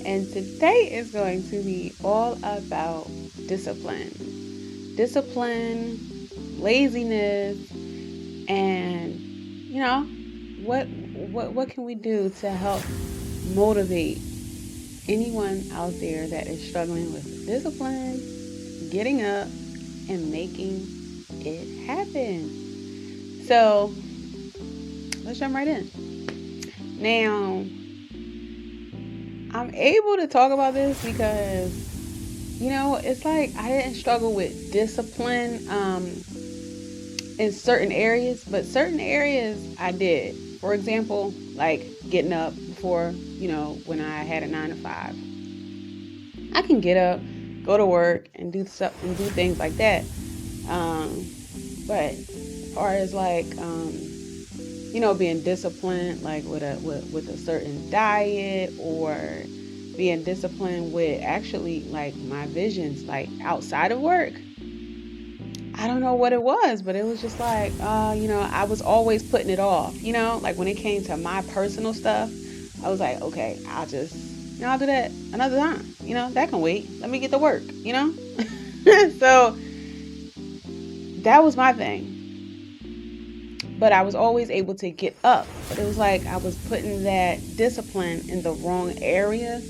And today is going to be all about discipline. Discipline, laziness, and what can we do to help motivate anyone out there that is struggling with discipline, getting up, and making it happen. So let's jump right in. Now, I'm able to talk about this because, it's like I didn't struggle with discipline in certain areas, but certain areas I did. For example, like getting up before, when I had a 9 to 5. I can get up, go to work, and do stuff and do things like that. But as far as like, being disciplined, like with a certain diet, or being disciplined with actually like my visions, like outside of work. I don't know what it was, but it was just like, I was always putting it off, like when it came to my personal stuff, I was like, okay, I'll do that another time, that can wait. Let me get to work, So that was my thing. But I was always able to get up. But it was like I was putting that discipline in the wrong area,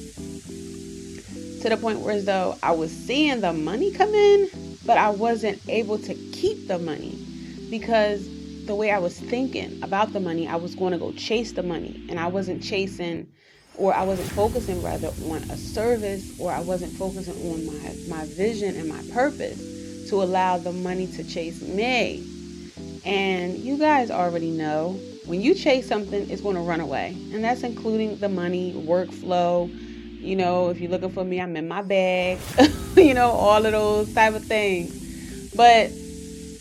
to the point where as though I was seeing the money come in, but I wasn't able to keep the money, because the way I was thinking about the money, I was going to go chase the money, and I wasn't chasing, or I wasn't focusing rather on a service, or I wasn't focusing on my vision and my purpose to allow the money to chase me. And you guys already know, when you chase something, it's going to run away. And that's including the money, workflow. If you're looking for me, I'm in my bag. All of those type of things. But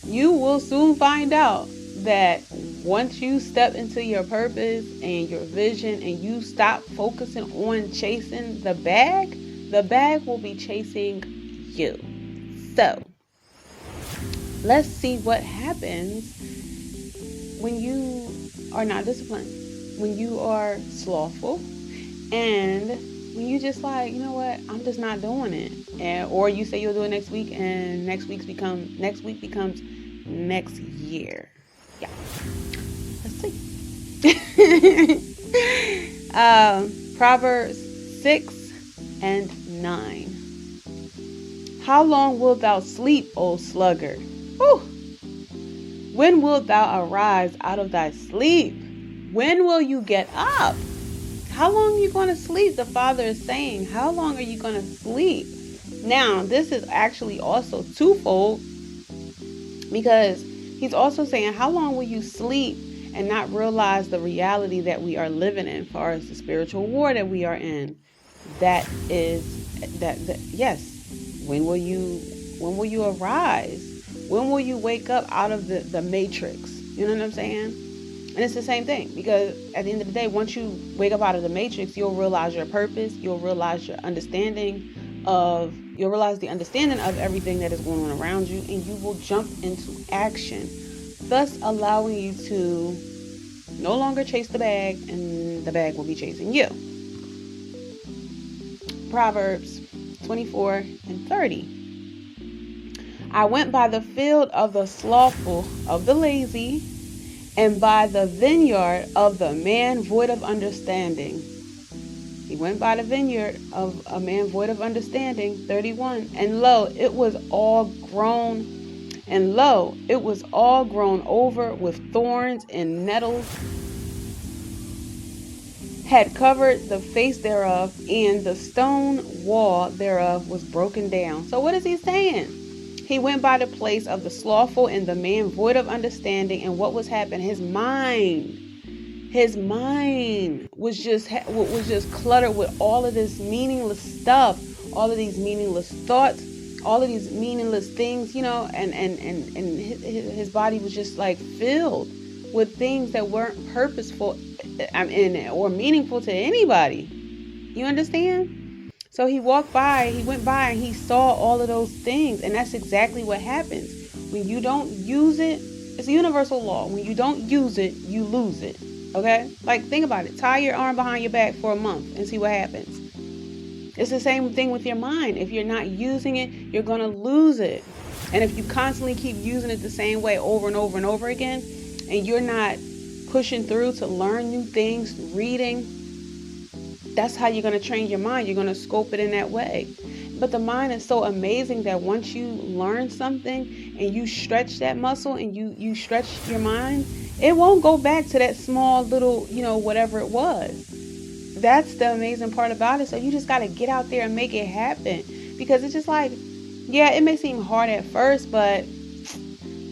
you will soon find out that once you step into your purpose and your vision, and you stop focusing on chasing the bag will be chasing you. So let's see what happens when you are not disciplined, when you are slothful, and when you just like, you know what, I'm just not doing it. Or you say you'll do it next week, and next week becomes next year. Yeah. Let's see. Proverbs 6:9. How long wilt thou sleep, O sluggard? Whew. When wilt thou arise out of thy sleep? When will you get up? How long are you going to sleep? The Father is saying, how long are you going to sleep? Now, this is actually also twofold, because he's also saying, how long will you sleep and not realize the reality that we are living in, as far as the spiritual war that we are in? Yes. When will you arise? When will you wake up out of the matrix? You know what I'm saying? And it's the same thing, because at the end of the day, once you wake up out of the matrix, you'll realize your purpose. You'll realize the understanding of everything that is going on around you, and you will jump into action, thus allowing you to no longer chase the bag, and the bag will be chasing you. Proverbs 24:30. I went by the field of the slothful, of the lazy, and by the vineyard of the man void of understanding. He went by the vineyard of a man void of understanding. 31. And lo, it was all grown over with thorns and nettles, had covered the face thereof, and the stone wall thereof was broken down. So what is he saying? He went by the place of the slothful and the man void of understanding, and what was happening? His mind was just cluttered with all of this meaningless stuff, all of these meaningless thoughts, all of these meaningless things, and his body was just like filled with things that weren't purposeful or meaningful to anybody. You understand? So he went by and he saw all of those things. And that's exactly what happens. When you don't use it, it's a universal law. When you don't use it, you lose it. Okay? Like, think about it. Tie your arm behind your back for a month and see what happens. It's the same thing with your mind. If you're not using it, you're going to lose it. And if you constantly keep using it the same way over and over and over again, and you're not pushing through to learn new things, reading, that's how you're going to train your mind. You're going to scope it in that way. But the mind is so amazing that once you learn something and you stretch that muscle and you stretch your mind, it won't go back to that small little, whatever it was. That's the amazing part about it. So you just got to get out there and make it happen. Because it's just like, yeah, it may seem hard at first, but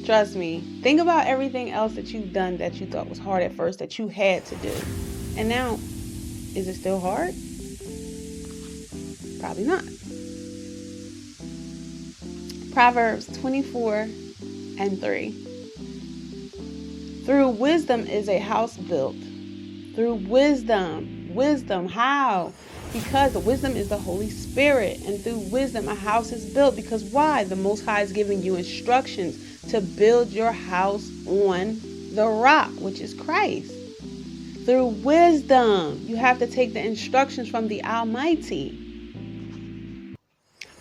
trust me, think about everything else that you've done that you thought was hard at first that you had to do. And now, is it still hard? Probably not. Proverbs 24:3. Through wisdom is a house built. Through wisdom. Wisdom, how? Because the wisdom is the Holy Spirit. And through wisdom, a house is built. Because why? The Most High is giving you instructions to build your house on the rock, which is Christ. Through wisdom, you have to take the instructions from the Almighty.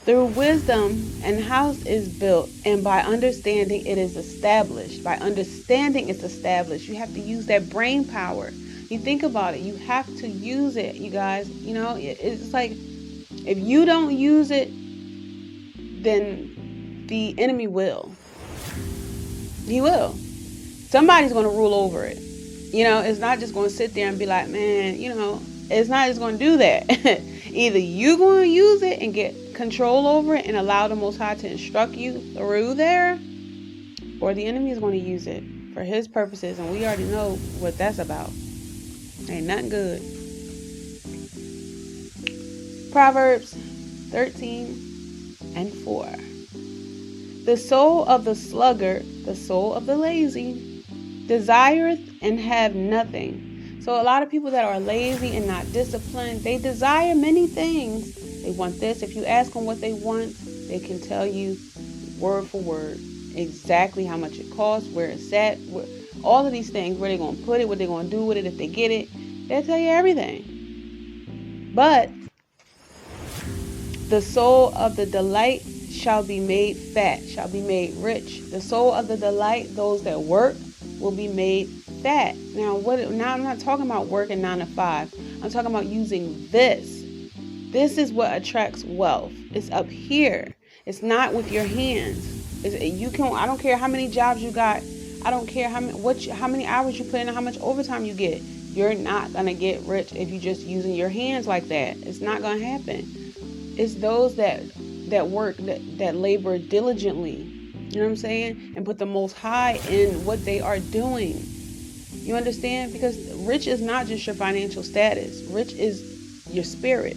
Through wisdom, an house is built, and by understanding, it is established. By understanding, it's established. You have to use that brain power. You think about it. You have to use it, you guys. It's like if you don't use it, then the enemy will. He will. Somebody's going to rule over it. It's not just going to sit there and be like, man, it's not just going to do that. Either you're going to use it and get control over it and allow the Most High to instruct you through there, or the enemy is going to use it for his purposes, and we already know what that's about. Ain't nothing good. Proverbs 13:4. The soul of the sluggard, the soul of the lazy, desireth and have nothing. So a lot of people that are lazy and not disciplined, they desire many things. They want this. If you ask them what they want, they can tell you word for word exactly how much it costs, where it's at, all of these things, where they're going to put it, what they're going to do with it if they get it. They'll tell you everything. But the soul of the delight shall be made fat, shall be made rich. The soul of the delight, those that work, will be made fat. Now I'm not talking about working 9 to 5. I'm talking about using this. This is what attracts wealth. It's up here. It's not with your hands. I don't care how many jobs you got. I don't care how many hours you put in, how much overtime you get. You're not going to get rich if you're just using your hands like that. It's not going to happen. It's those that work, that labor diligently, you know what I'm saying? And put the Most High in what they are doing. You understand? Because rich is not just your financial status. Rich is your spirit.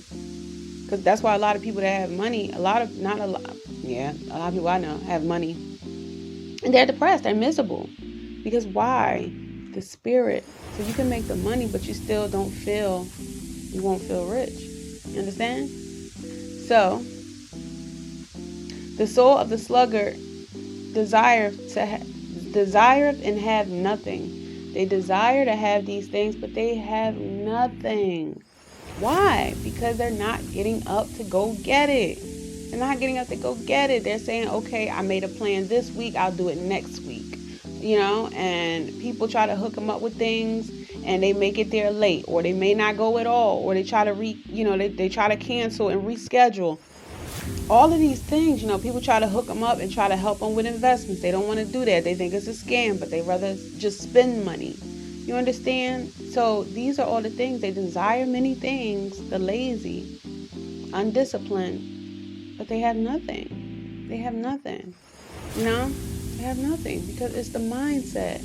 Because that's why a lot of people that have money, a lot of people I know have money, and they're depressed, they're miserable. Because why? The spirit. So you can make the money, but you still you won't feel rich. You understand? So, the soul of the sluggard desireth and have nothing. They desire to have these things, but they have nothing. Why? Because they're not getting up to go get it. They're not getting up to go get it. They're saying, okay, I made a plan this week, I'll do it next week. And people try to hook them up with things, and they make it there late, or they may not go at all, or they try to they try to cancel and reschedule. All of these things, people try to hook them up and try to help them with investments. They don't want to do that. They think it's a scam, but they rather just spend money. You understand? So these are all the things. They desire many things, the lazy, undisciplined, but they have nothing. They have nothing. They have nothing, because it's the mindset.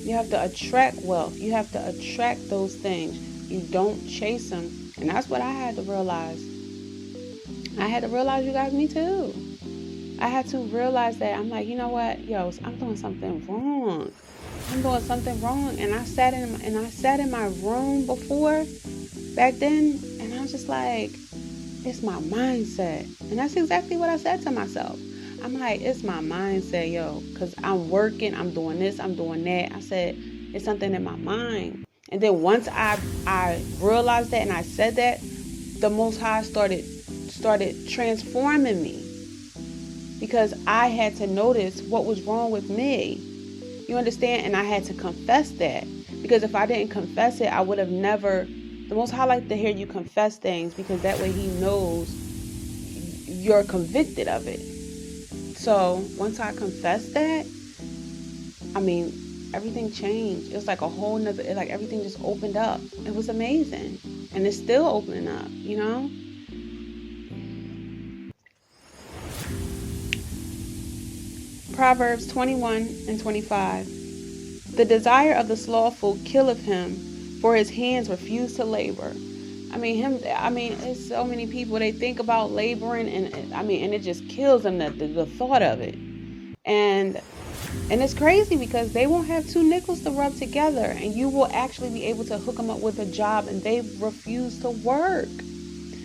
You have to attract wealth. You have to attract those things. You don't chase them. And that's what I had to realize. I had to realize, you guys, me too. I had to realize that. I'm like, you know what? I'm doing something wrong. And I sat in my room before, back then, and I was just like, it's my mindset. And that's exactly what I said to myself. I'm like, it's my mindset, because I'm working, I'm doing this, I'm doing that. I said, it's something in my mind. And then once I realized that and I said that, the Most High started transforming me, because I had to notice what was wrong with me. You understand? And I had to confess that, because if I didn't confess it, I would have never. The Most High like to hear you confess things, because that way He knows you're convicted of it. So once I confessed that, I mean, everything changed. It was like a whole nother, like everything just opened up. It was amazing. And it's still opening up, you know? Proverbs 21:25. The desire of the slothful killeth him, for his hands refuse to labor. It's so many people, they think about laboring, and it just kills them, the thought of it. And it's crazy, because they won't have two nickels to rub together, and you will actually be able to hook them up with a job, and they refuse to work.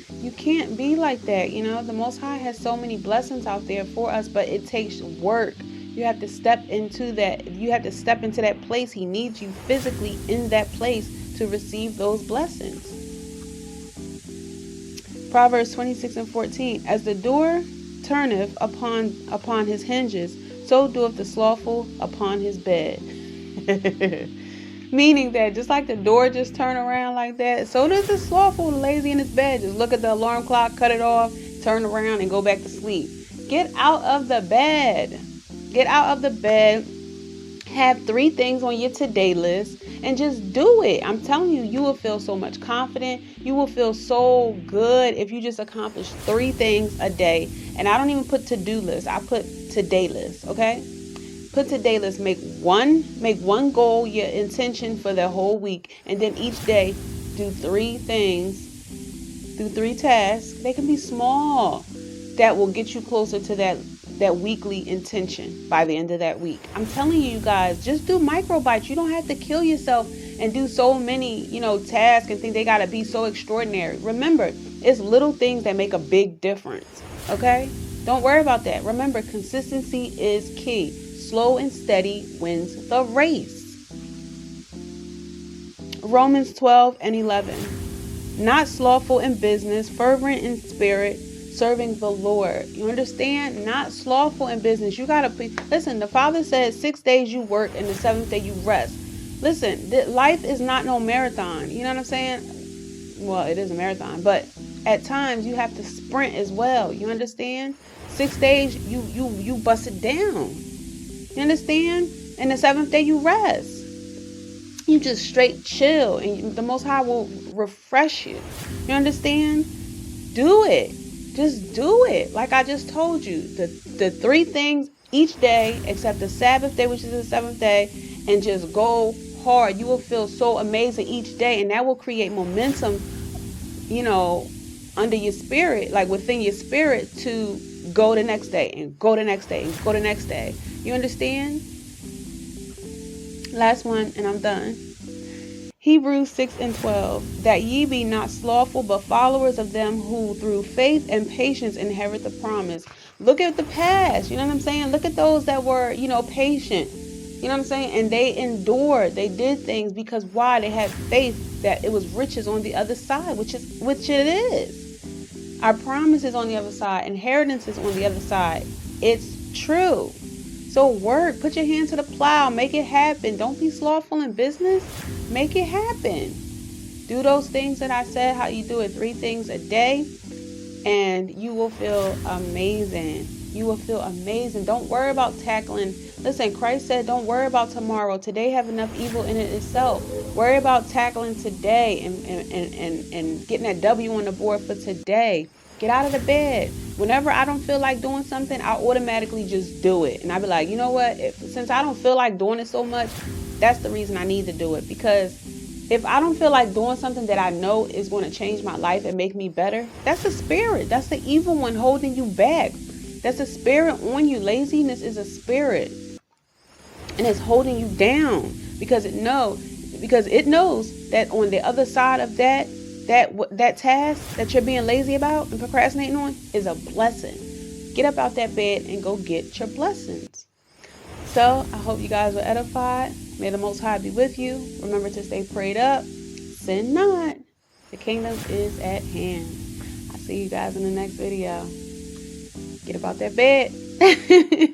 You can't be like that, you know. The Most High has so many blessings out there for us, but it takes work. You have to step into that. You have to step into that place. He needs you physically in that place to receive those blessings. Proverbs 26:14. As the door turneth upon his hinges, so doeth the slothful upon his bed. Meaning that just like the door just turn around like that, so does the slothful, lazy in his bed. Just look at the alarm clock, cut it off, turn around, and go back to sleep. Get out of the bed. Get out of the bed. Have 3 things on your today list and just do it. I'm telling you, you will feel so much confident. You will feel so good if you just accomplish 3 things a day. And I don't even put to-do list. I put today list, okay? Put today list. Make one goal your intention for the whole week, and then each day do 3 things, do 3 tasks. They can be small, that will get you closer to that weekly intention by the end of that week. I'm telling you guys, just do micro bites. You don't have to kill yourself and do so many, tasks and think they got to be so extraordinary. Remember, it's little things that make a big difference. Okay? Don't worry about that. Remember, consistency is key. Slow and steady wins the race. Romans 12:11. Not slothful in business, fervent in spirit, serving the Lord. You understand? Not slothful in business. You gotta listen. The Father said 6 days you work and the 7th day you rest. Listen, life is not no marathon. You know what I'm saying? Well, it is a marathon, but at times you have to sprint as well. You understand? 6 days you bust it down. You understand? And the 7th day you rest. You just straight chill, and the Most High will refresh you. You understand? Do it. Just do it. Like I just told you, the 3 things each day except the Sabbath day, which is the 7th day, and just go hard. You will feel so amazing each day, and that will create momentum, under your spirit, like within your spirit, to go the next day and go the next day and go the next day. You understand? Last one, and I'm done. Hebrews 6:12, that ye be not slothful, but followers of them who through faith and patience inherit the promise. Look at the past, you know what I'm saying? Look at those that were, patient, you know what I'm saying? And they endured, they did things because why? They had faith that it was riches on the other side, which it is. Our promise is on the other side. Inheritance is on the other side. It's true. So work, put your hand to the plow, make it happen. Don't be slothful in business. Make it happen. Do those things that I said, how you do it, 3 things a day, and you will feel amazing. You will feel amazing. Don't worry about tackling. Listen, Christ said, don't worry about tomorrow. Today have enough evil in it itself. Worry about tackling today and getting that W on the board for today. Get out of the bed. Whenever I don't feel like doing something, I automatically just do it. And I be like, you know what? Since I don't feel like doing it so much, that's the reason I need to do it. Because if I don't feel like doing something that I know is going to change my life and make me better, that's the spirit. That's the evil one holding you back. That's a spirit on you. Laziness is a spirit. And it's holding you down because it knows that on the other side of that task that you're being lazy about and procrastinating on is a blessing. Get up out that bed and go get your blessings. So I hope you guys were edified. May the Most High be with you. Remember to stay prayed up. Sin not. The kingdom is at hand. see you guys in the next video. Get about that bed.